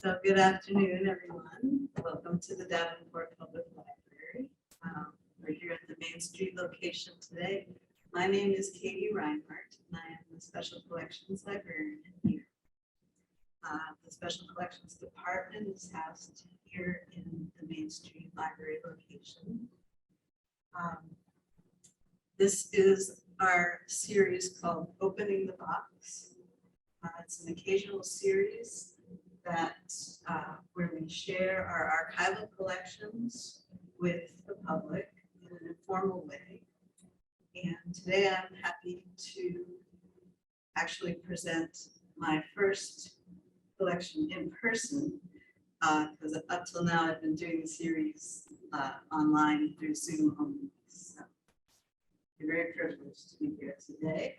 So good afternoon, everyone. Welcome to the Davenport Public Library. We're here at the Main Street location today. My name is Katie Reinhardt, and I am the Special Collections Librarian here. The Special Collections Department is housed here in the Main Street Library location. This is our series called Opening the Box. It's an occasional series that where we share our archival collections with the public in an informal way. And today I'm happy to actually present my first collection in person, because up till now I've been doing the series online through Zoom only. So I'm very privileged to be here today.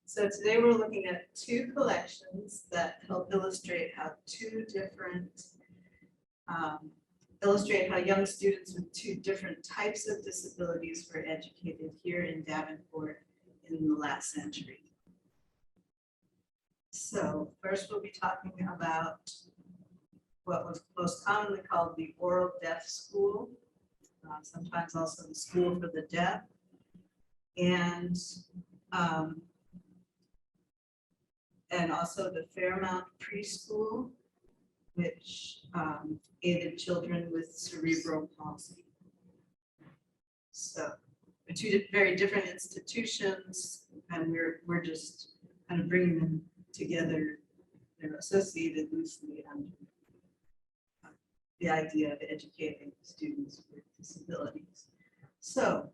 So today we're looking at two collections that help illustrate how illustrate how young students with two different types of disabilities were educated here in Davenport in the last century. So first we'll be talking about what was most commonly called the Oral Deaf School, sometimes also the School for the Deaf, and also the Fairmount Preschool, which aided children with cerebral palsy. So they're two very different institutions, and we're just kind of bringing them together. They're associated loosely under the idea of educating students with disabilities. So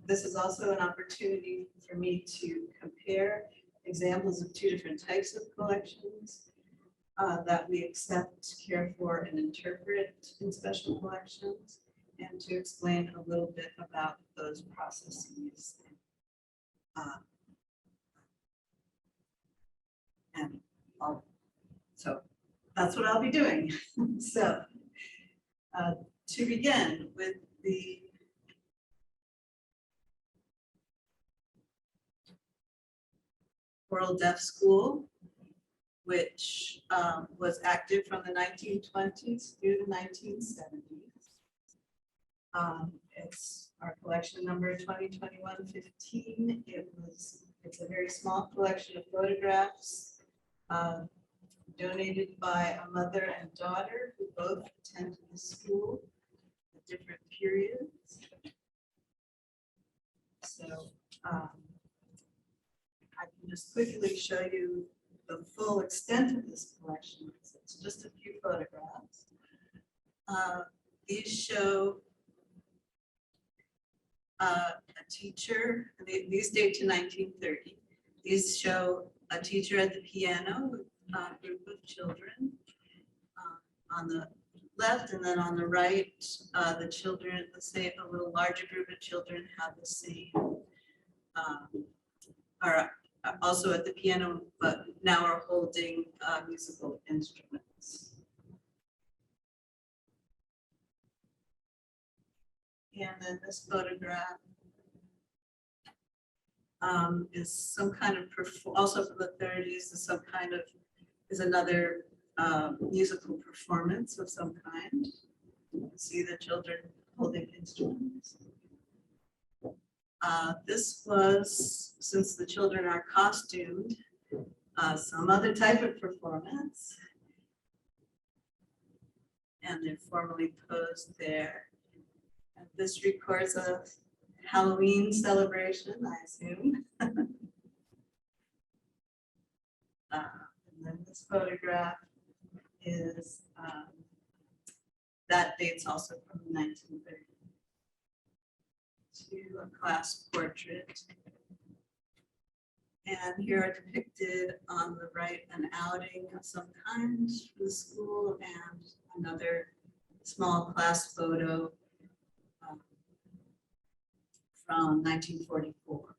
this is also an opportunity for me to compare examples of two different types of collections that we accept, care for, and interpret in special collections, and to explain a little bit about those processes. So that's what I'll be doing. So to begin with the Oral Deaf School, which was active from the 1920s through the 1970s. It's our collection number 2021-15. It's a very small collection of photographs donated by a mother and daughter who both attended the school at different periods. So I can just quickly show you the full extent of this collection. It's just a few photographs. These show a teacher, these date to 1930. These show a teacher at the piano with a group of children on the left, and then on the right, the children, let's say a little larger group of children have the same, are also at the piano, but now are holding musical instruments. And then this photograph is some kind of, also from the 30s, is another musical performance of some kind. You can see the children holding instruments. This was, since the children are costumed, some other type of performance. And they're formally posed there. And this records a Halloween celebration, I assume. And then this photograph is, that dates also from the 1930s. To a class portrait. And here are depicted on the right an outing of some kind for the school and another small class photo from 1944.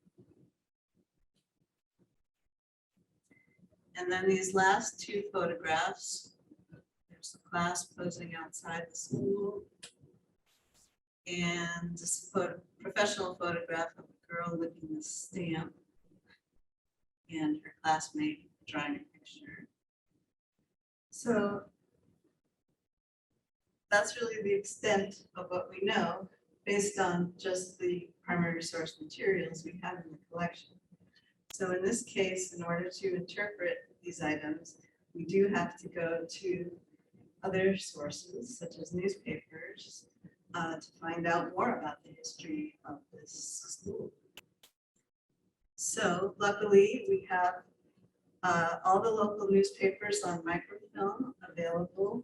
And then these last two photographs, there's the class posing outside the school, and this professional photograph of a girl licking a stamp and her classmate drawing a picture. So that's really the extent of what we know based on just the primary source materials we have in the collection. So in this case, in order to interpret these items, we do have to go to other sources such as newspapers to find out more about the history of this school. So luckily, we have all the local newspapers on microfilm available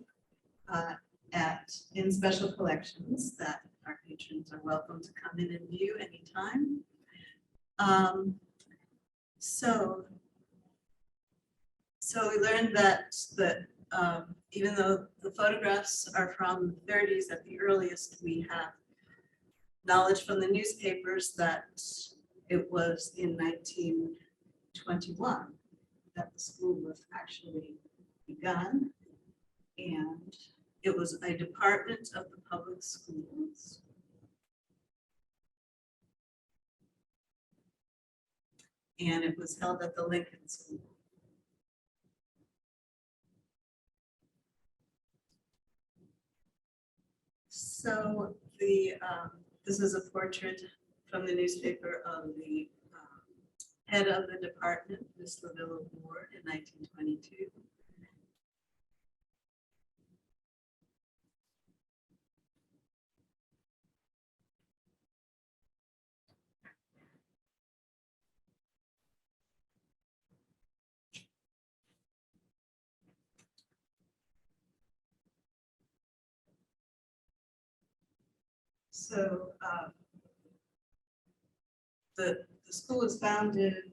in special collections that our patrons are welcome to come in and view anytime. So we learned that even though the photographs are from the 30s at the earliest, we have knowledge from the newspapers that it was in 1921 that the school was actually begun, and it was a department of the public schools. And it was held at the Lincoln School. So this is a portrait from the newspaper of the head of the department, Miss LaVilla Ward, in 1922. So the school was founded.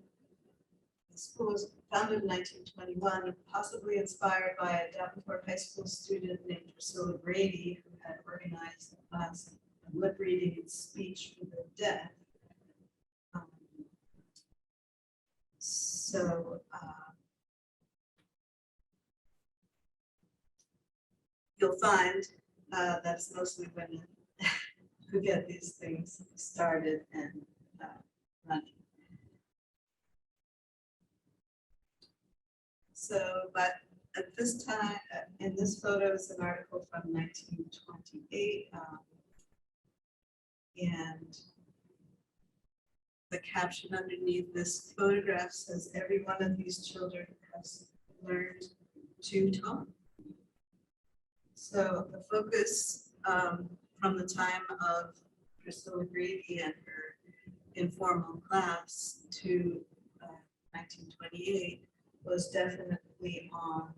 The school was founded in 1921, possibly inspired by a Davenport High School student named Priscilla Grady, who had organized a class of lip reading and speech for the deaf. You'll find that's mostly women who get these things started and running. So, but at this time, in this photo is an article from 1928, and the caption underneath this photograph says, "Every one of these children has learned to talk." So the focus from the time of Priscilla Grady and her informal class to 1928 was definitely on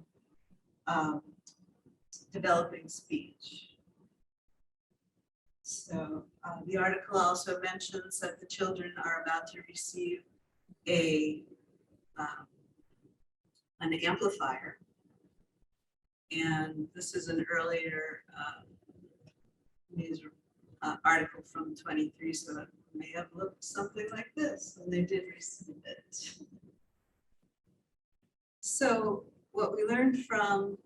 developing speech. So the article also mentions that the children are about to receive an amplifier. And this is an earlier news article from 23, so it may have looked something like this when they did receive it. So what we learned from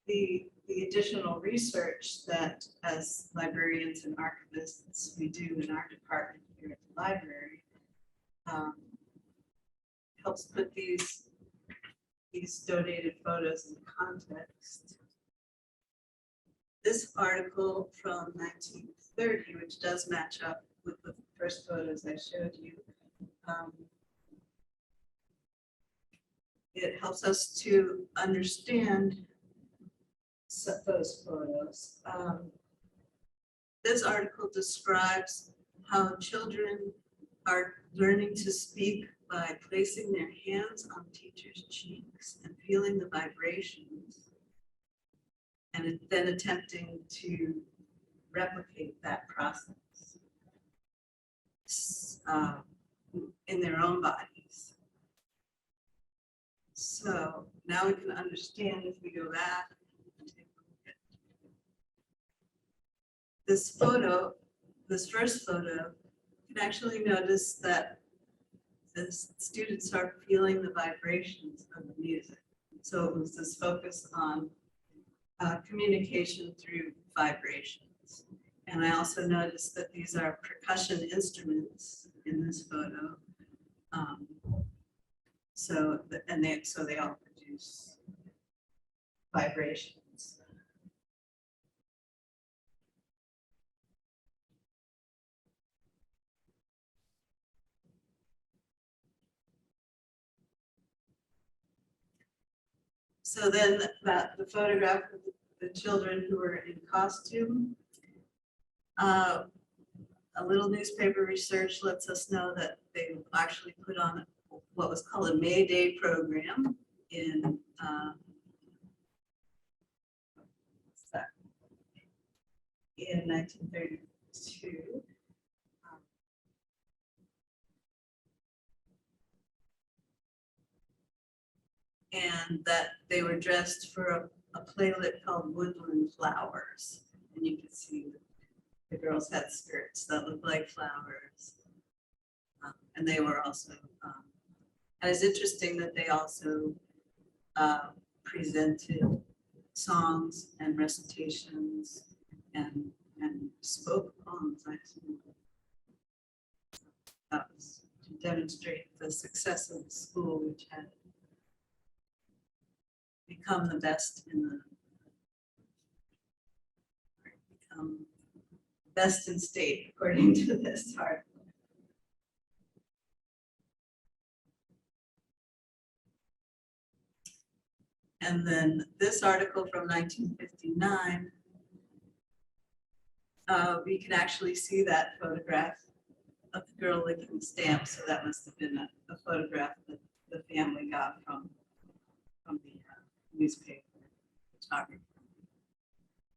the additional research that as librarians and archivists we do in our department here at the library helps put these donated photos in context. This article from 1930, which does match up with the first photos I showed you, it helps us to understand those photos. This article describes how children are learning to speak by placing their hands on teachers' cheeks and feeling the vibrations, and then attempting to replicate that process in their own bodies. So now we can understand, if we go back and take a look at this photo, this first photo, you can actually notice that the students are feeling the vibrations of the music. So it was this focus on communication through vibrations. And I also noticed that these are percussion instruments in this photo. So they all produce vibrations. So then that the photograph of the children who were in costume, a little newspaper research lets us know that they actually put on what was called a May Day program in what's that? In 1932. And that they were dressed for a playlet called Woodland Flowers. And you can see the girls had skirts that looked like flowers. And they were also, and it's interesting that they also presented songs and recitations and spoke poems, actually. That was to demonstrate the success of the school, which had become the best in state, according to this article. And then this article from 1959, we can actually see that photograph of the girl licking the stamp. So that must have been a photograph that the family got from the newspaper photographer.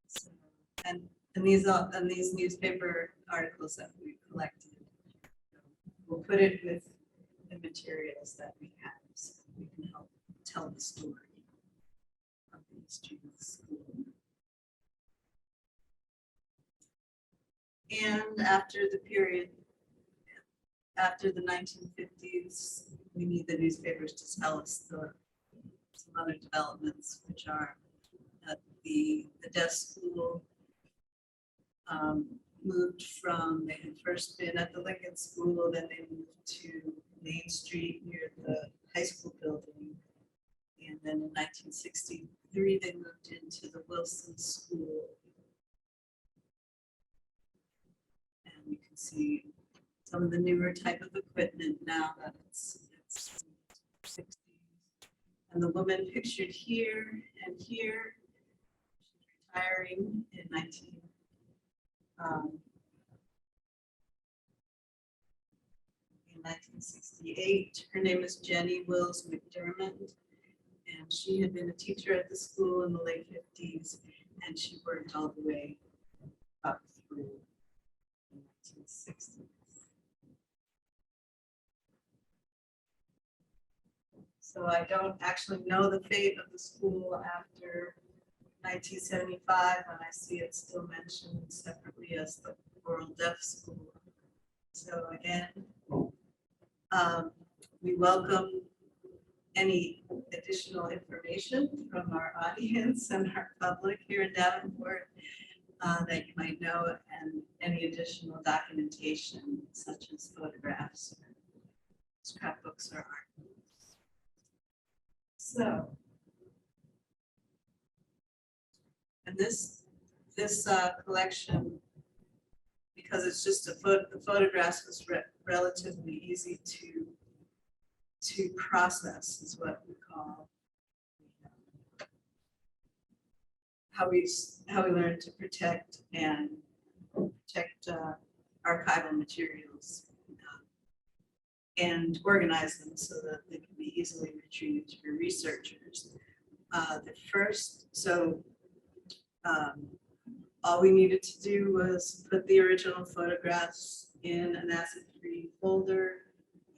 So, and these newspaper articles that we collected, we'll put it with the materials that we have, so we can help tell the story of these students' school. And after the period, after the 1950s, we need the newspapers to tell us some other developments, which are that the deaf school moved from, they had first been at the Lincoln School, then they moved to Main Street near the high school building. And then in 1963, they moved into the Wilson School. And you can see some of the newer type of equipment now that it's 60s. And the woman pictured here and here, she's retiring in 1968. Her name is Jenny Wills McDermott, and she had been a teacher at the school in the late 50s, and she worked all the way up through the 1960s. So I don't actually know the fate of the school after 1975, when I see it still mentioned separately as the World Deaf School. So again, we welcome any additional information from our audience and our public here in Davenport that you might know, and any additional documentation such as photographs, or scrapbooks, or art. So, and this collection, because it's just the photographs was relatively easy to process, is what we call how we learn to protect archival materials and organize them so that they can be easily retrieved for researchers. All we needed to do was put the original photographs in an acid-free folder,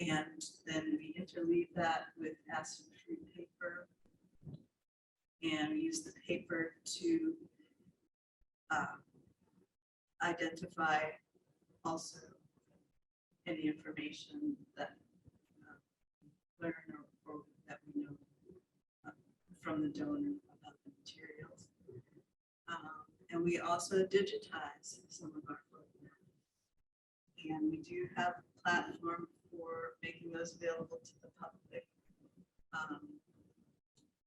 and then we interleave that with acid-free paper, and we use the paper to identify also any information that learn or that we know from the donor about the materials. And we also digitize some of our photographs. And we do have a platform for making those available to the public.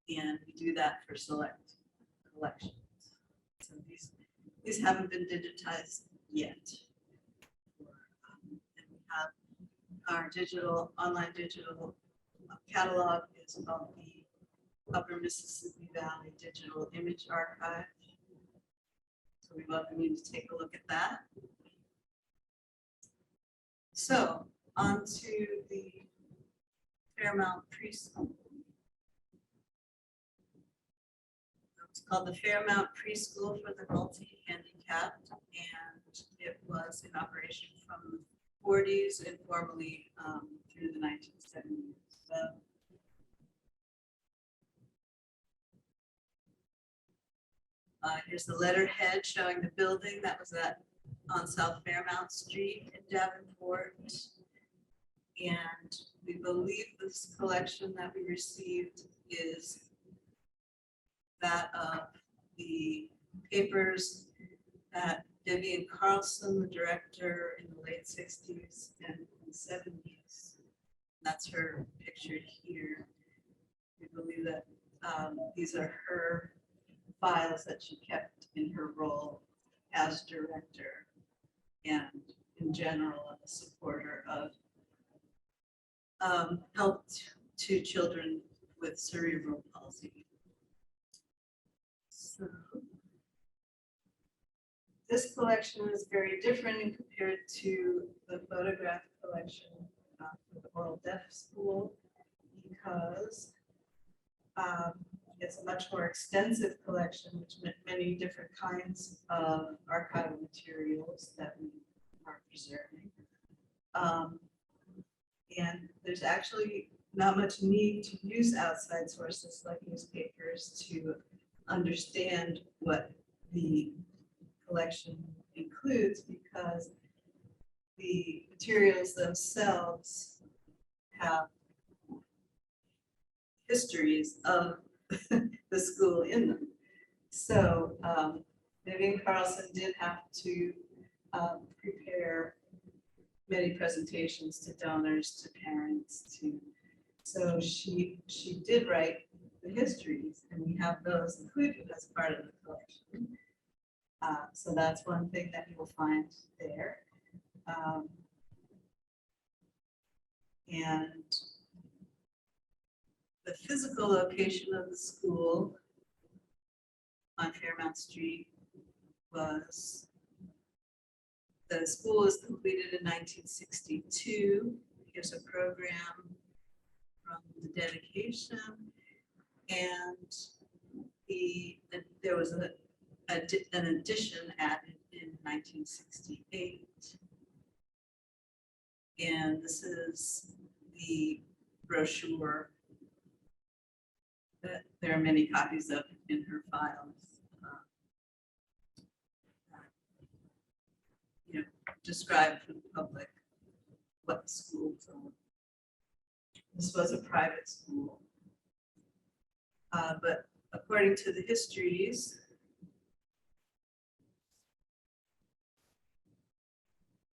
And we do that for select collections. So these haven't been digitized yet. And we have our online digital catalog is called the Upper Mississippi Valley Digital Image Archive. So we welcome you to take a look at that. So on to the Fairmount Preschool. It's called the Fairmount Preschool for the Multi-Handicapped, and it was in operation from the 40s and formally through the 1970s. So, here's the letterhead showing the building that was on South Fairmount Street in Davenport. And we believe this collection that we received is that of the papers that Vivian Carlson, the director in the late 60s and 70s, that's her pictured here. We believe that these are her files that she kept in her role as director and in general a supporter of help to children with cerebral palsy. So this collection is very different compared to the photograph collection for the oral deaf school because it's a much more extensive collection, which meant many different kinds of archival materials that we are preserving. And there's actually not much need to use outside sources like newspapers to understand what the collection includes because the materials themselves have histories of the school in them. So Vivian Carlson did have to prepare many presentations to donors, to parents, so she did write the histories, and we have those included as part of the collection. So that's one thing that you will find there. And the physical location of the school on Fairmount Street was, the school was completed in 1962. Here's a program from the dedication. And there was an addition added in 1968. And this is the brochure that there are many copies of in her files. Describe for the public what the school was on. This was a private school. But according to the histories,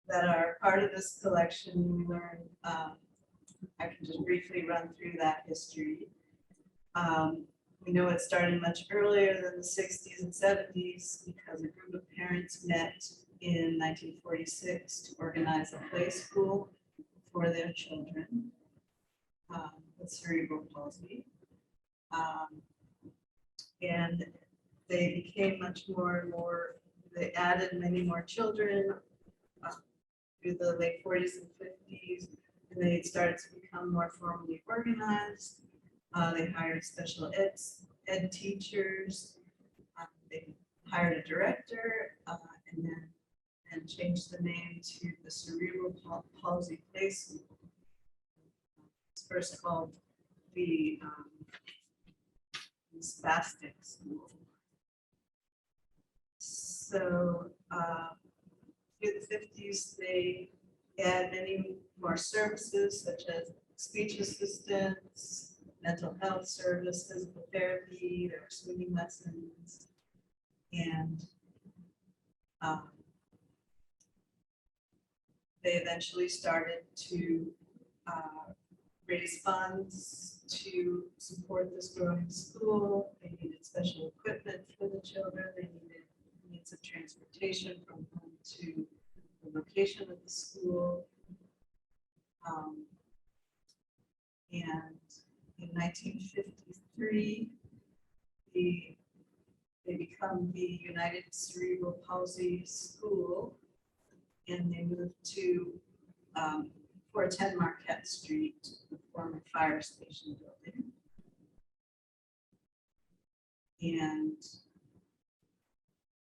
that are part of this collection, we learned, I can just briefly run through that history. We know it started much earlier than the 60s and 70s because a group of parents met in 1946 to organize a play school for their children with cerebral palsy. And they became much more and more, they added many more children through the late 40s and 50s, and they started to become more formally organized. They hired special ed teachers, they hired a director, and changed the name to the Cerebral Palsy Play School. It's first called the Spastic School. So through the 50s, they add many more services such as speech assistance, mental health service, physical therapy, there were swimming lessons, and they eventually started to raise funds to support this growing school. They needed needed special equipment for the children. They needed means of transportation from home to the location of the school. And in 1953, they become the United Cerebral Palsy School, and they moved to 410 Marquette Street, the former fire station building. And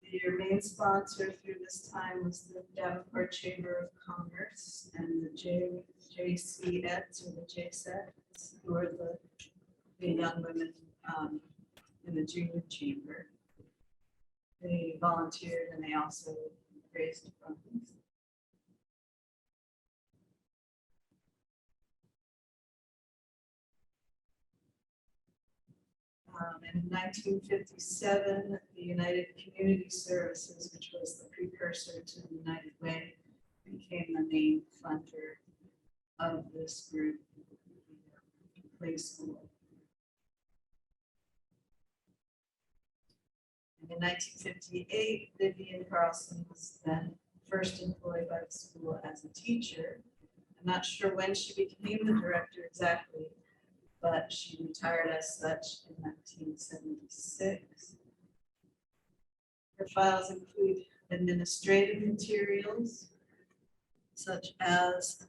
their main sponsor through this time was the Davenport Chamber of Commerce and the JCETs or the JSETs, who are the young women in the junior chamber. They volunteered and they also raised funds. In 1957, the United Community Services, which was the precursor to the United Way, became the main funder of this group, the play school. And in 1958, Vivian Carlson was then first employed by the school as a teacher. I'm not sure when she became the director exactly, but she retired as such in 1976. Her files include administrative materials, such as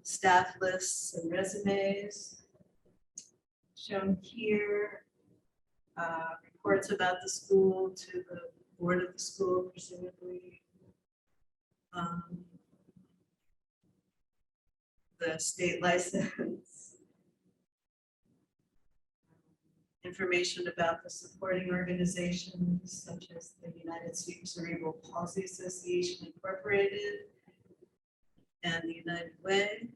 staff lists and resumes, shown here, reports about the school to the board of the school, presumably, the state license, information about the supporting organizations such as the United Cerebral Palsy Association Incorporated and the United Way.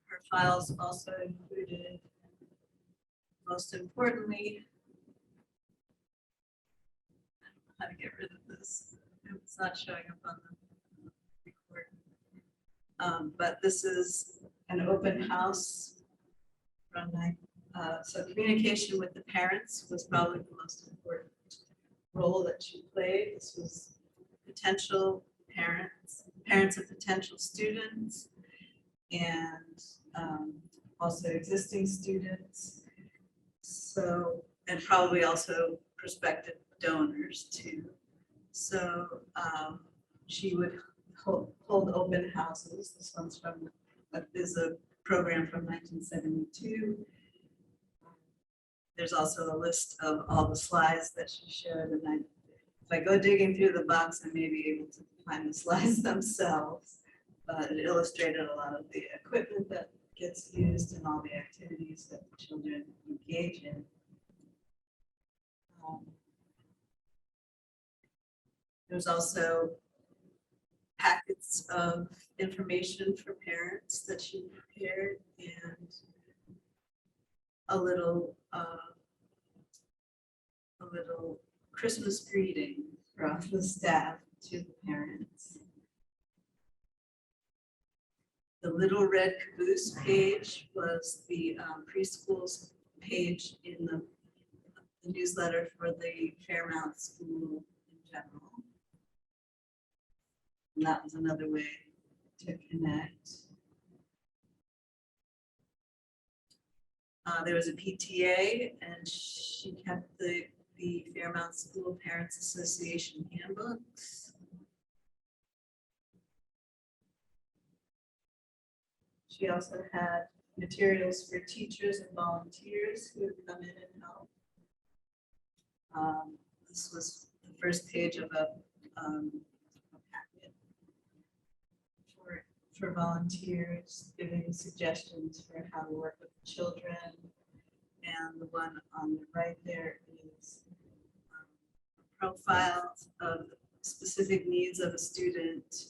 Her files also included, most importantly, I don't know how to get rid of this. It's not showing up on the recording. But this is an open house from so communication with the parents was probably the most important role that she played. This was potential parents of potential students, and also existing students. So, and probably also prospective donors too. So she would hold open houses. This one's from, is a program from 1972. There's also a list of all the slides that she showed, and if I go digging through the box, I may be able to find the slides themselves, but it illustrated a lot of the equipment that gets used and all the activities that the children engage in. There's also packets of information for parents that she prepared, and a little Christmas greeting from the staff to the parents. The Little Red Caboose page was the preschool's page in the newsletter for the Fairmount School in general. And that was another way to connect. There was a PTA, and she kept the Fairmount School Parents Association handbooks. She also had materials for teachers and volunteers who would come in and help. This was the first page of a packet for volunteers, giving suggestions for how to work with children. And the one on the right there is profiles of specific needs of a student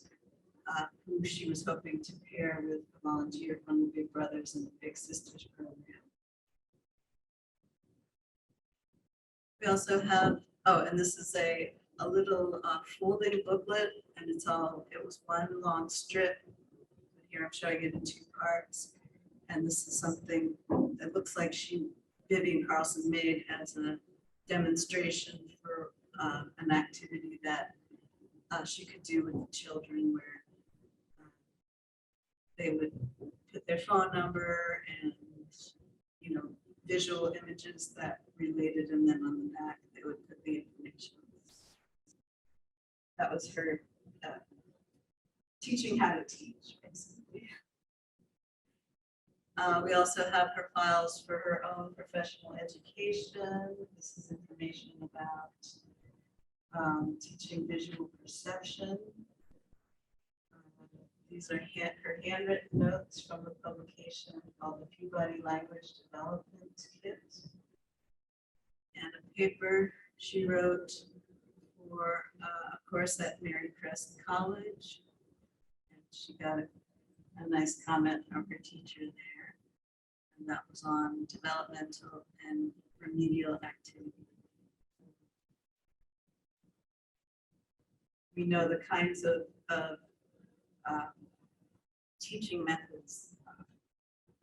who she was hoping to pair with a volunteer from the Big Brothers and the Big Sisters program. We also have, oh, and this is a a little folding booklet, and it was one long strip. Here I'm showing it in two parts. And this is something that looks like Vivian Carlson made as a demonstration for an activity that she could do with the children, where they would put their phone number and, you know, visual images that related, and then on the back they would put the information. That was her teaching how to teach, basically. We also have her files for her own professional education. This is information about teaching visual perception. These are her handwritten notes from a publication called the Peabody Language Development Kit, and a paper she wrote for a course at Mary Crest College. And she got a nice comment from her teacher there, and that was on developmental and remedial activity. We know the kinds of teaching methods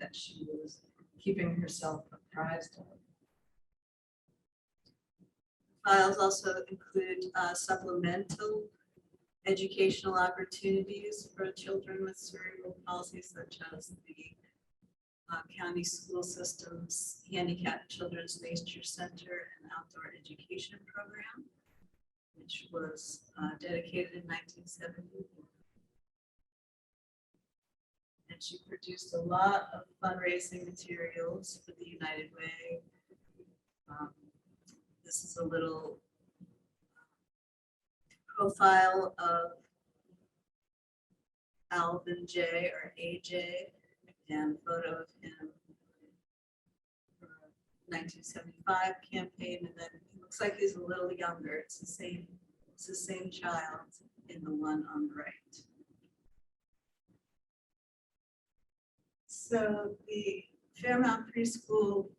that she was keeping herself apprised of. Files also include supplemental educational opportunities for children with cerebral palsy, such as the county school system's Handicapped Children's Nature Center and Outdoor Education Program, which was dedicated in 1970. And she produced a lot of fundraising materials for the United Way. This is a little profile of Alvin J. or AJ, and a photo of him for a 1975 campaign, and then it looks like he's a little younger. It's the same child in the one on the right. So the Fairmount Preschool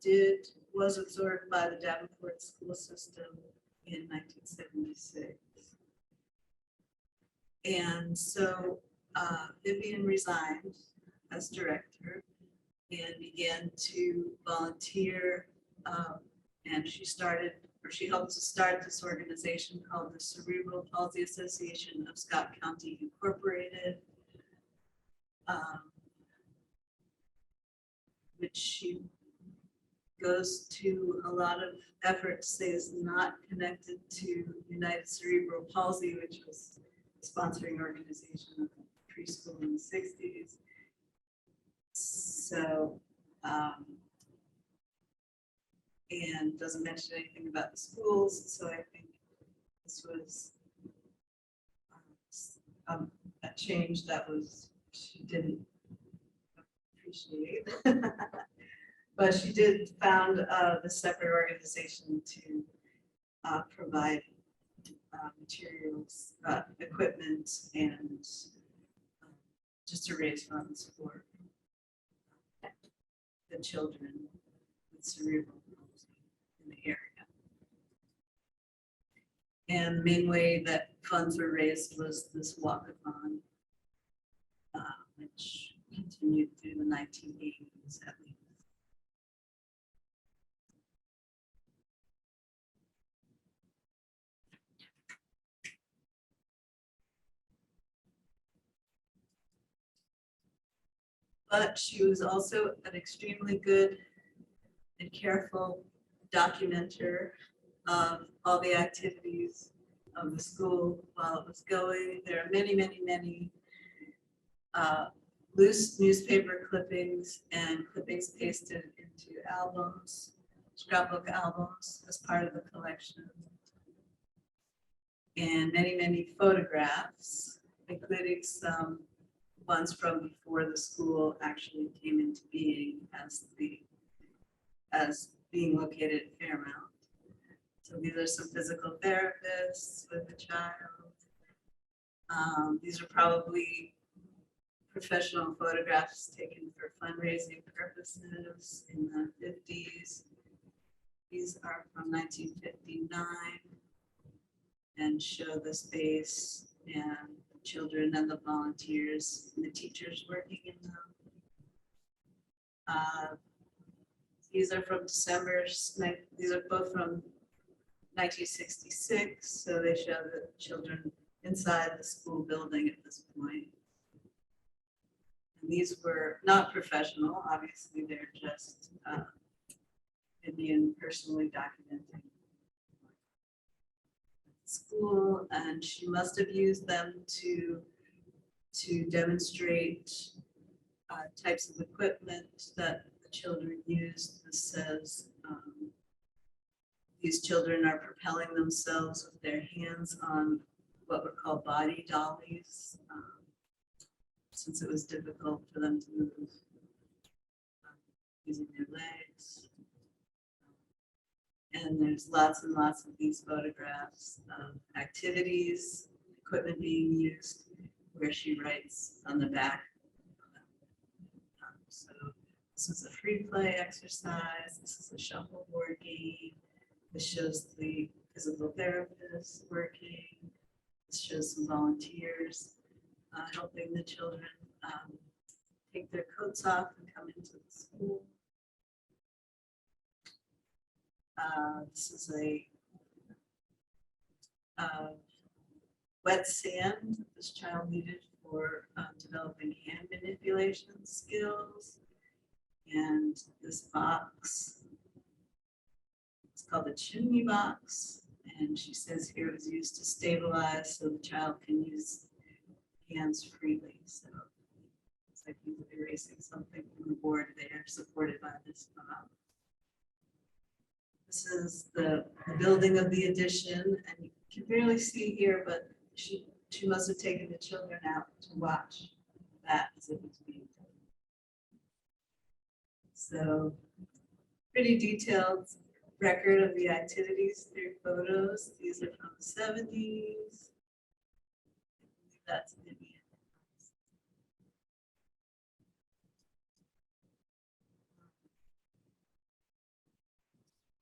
was absorbed by the Davenport school system in 1976. And so Vivian resigned as director and began to volunteer, and she helped to start this organization called the Cerebral Palsy Association of Scott County Incorporated, which she goes to a lot of effort to say is not connected to United Cerebral Palsy, which was a sponsoring organization of preschool in the 60s. So, and doesn't mention anything about the schools. So I think this was a change that she didn't appreciate. But she did found the separate organization to provide materials, equipment, and just to raise funds for the children with cerebral palsy in the area. And the main way that funds were raised was this walkathon, which continued through the 1980s at least. But she was also an extremely good and careful documenter of all the activities of the school while it was going. There are many, many, many loose newspaper clippings and clippings pasted into albums, scrapbook albums as part of the collection. And many, many photographs, including some ones from before the school actually came into being as being located at Fairmount. So these are some physical therapists with a child. These are probably professional photographs taken for fundraising purposes in the 50s. These are from 1959. and show the space and the children and the volunteers and the teachers working in them. These are from these are both from 1966, so they show the children inside the school building at this point. And these were not professional, obviously they're just Indian personally documenting school, and she must have used them to demonstrate types of equipment that the children used. This says these children are propelling themselves with their hands on what were called body dollies, since it was difficult for them to move using their legs. And there's lots and lots of these photographs of activities, equipment being used, where she writes on the back. So this is a free play exercise. This is a shuffleboard game. This shows the physical therapist working. This shows some volunteers helping the children take their coats off and come into the school. This is a wet sand that this child needed for developing hand manipulation skills. And this box, it's called a chimney box. And she says here it was used to stabilize so the child can use hands freely. So it's like he's erasing something from the board there, supported by this box. This is the building of the addition, and you can barely see here, but she must have taken the children out to watch that as it was being done. So pretty detailed record of the activities through photos. These are from the 70s. That's Indian.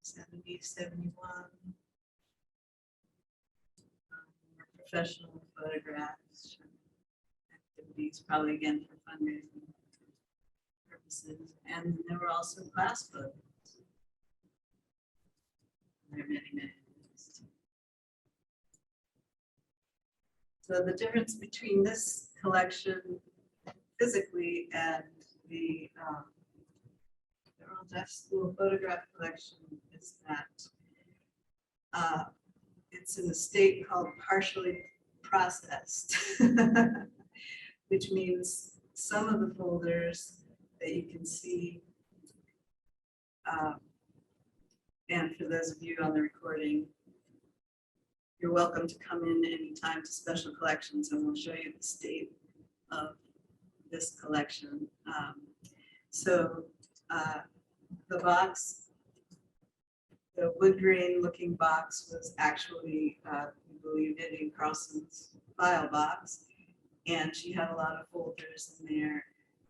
70, 71. Professional photographs, activities, probably again for fundraising purposes. And there were also class photos. There are many, many. So the difference between this collection physically and the Earl Deaf School photograph collection is that it's in a state called partially processed, which means some of the folders that you can see, and for those of you on the recording, you're welcome to come in anytime to special collections and we'll show you the state of this collection. The box, the wood grain looking box was actually, we believe, Vivian Carlson's file box. And she had a lot of folders in there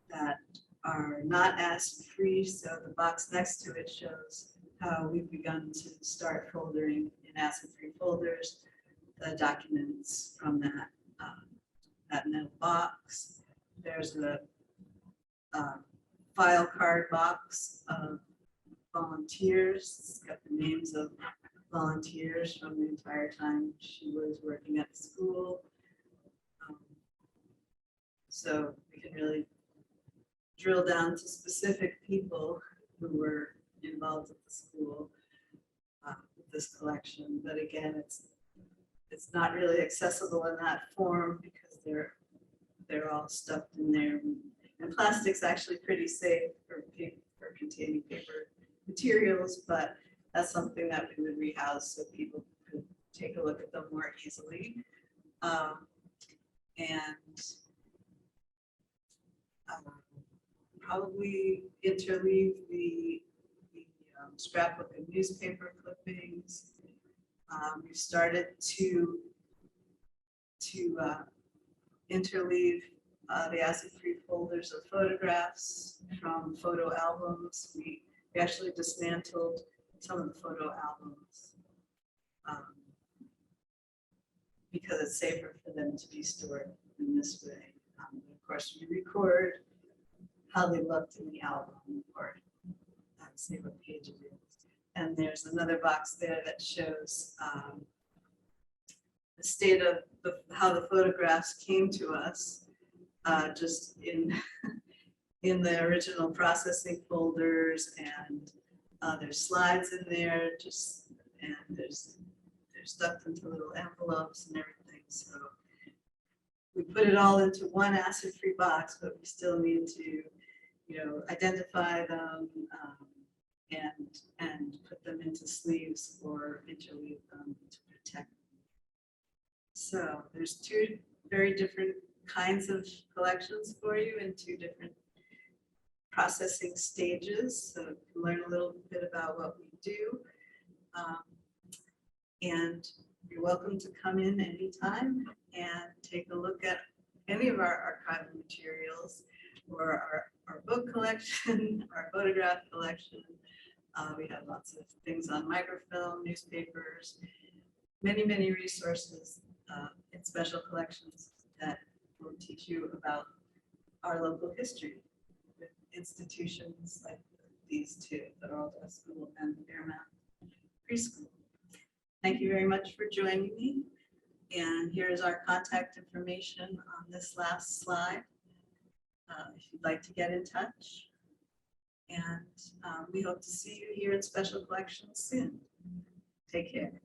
that are not acid free. So the box next to it shows how we've begun to start foldering in acid free folders, the documents from that metal box. There's a file card box of volunteers. It's got the names of volunteers from the entire time she was working at the school. So we can really drill down to specific people who were involved at the school with this collection. But again, it's not really accessible in that form because they're all stuffed in there. And plastic's actually pretty safe for containing paper materials, but that's something that we would rehouse so people could take a look at them more easily. Probably interleave the scrapbook and newspaper clippings. We've started to interleave the acid-free folders of photographs from photo albums. We actually dismantled some of the photo albums because it's safer for them to be stored in this way. Of course, we record how they looked in the album or say what page it is. And there's another box there that shows the state of how the photographs came to us, just in in the original processing folders, and there's slides in there, and they're stuffed into little envelopes and everything. So we put it all into one acid-free box, but we still need to, identify them and put them into sleeves or interleave them to protect them. So there's two very different kinds of collections for you in two different processing stages. So you can learn a little bit about what we do. And you're welcome to come in anytime and take a look at any of our archival materials or our book collection, our photograph collection. We have lots of things on microfilm, newspapers, many resources in special collections that will teach you about our local history with institutions like these two, the Archival School and Fairmount Preschool. Thank you very much for joining me. And here's our contact information on this last slide. If you'd like to get in touch. And we hope to see you here in Special Collections soon. Take care.